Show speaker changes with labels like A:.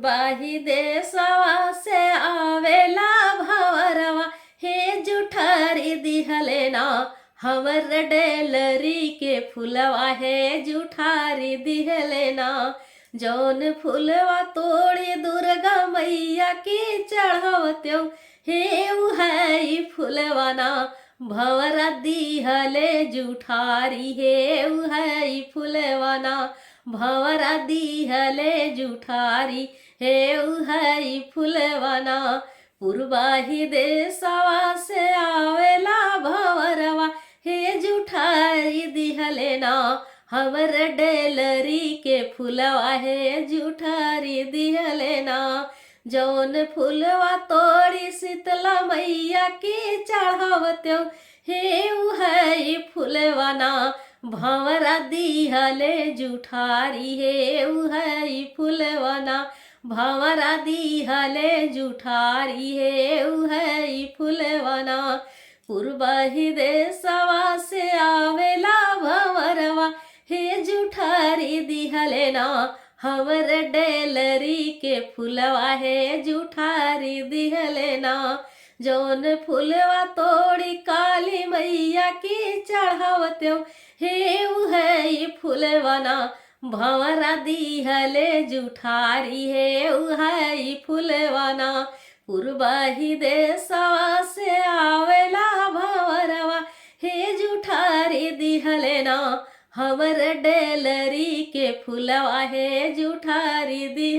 A: पूर्वाही देशवा से आवेला भंवरवा, हे जुठारी दिहले ना हमर डेलरी के फुलवा, हे जुठारी दिहले ना। जौन फुलवा तोड़ी दुर्गा मैया की चढ़वत्यो, हे उहई फुलवा ना भंवरा दिहले जुठारी, हे उहई फुलवा ना भंवरा दिहले जुठारी, हे उहई फुलवा ना। पूर्वाही देशवा से आवेला भंवरवा, हे जुठारी दिहले ना हमर डेलरी के फुलवा, हे जुठारी दिहले ना। जौन फुलवा तोड़ी शीतला मैया की चढ़ावत्यो, हे उहई फुलवा ना भंवरा दिहले जुठारी, हे उहई फुलवा ना भंवरा दिहले जुठारी, हे उहई फुलवा ना। पूर्वाही देशवा से आवेला भंवरवा, हे जुठारी दिहले ना हमर डेलरी के फुलवा, हे जुठारी दिहले ना। जौन फुलवा तोड़ी काली मैया की चढ़ावत्यो, हे उहई फुलवा ना भंवरा दिहले जुठारी, हे उहई फुलवा ना। पूर्वाही देशवा से आवेला भंवरवा, हे जुठारी दिहले ना हमर डेलरी के फुलवा, हे जुठारी दी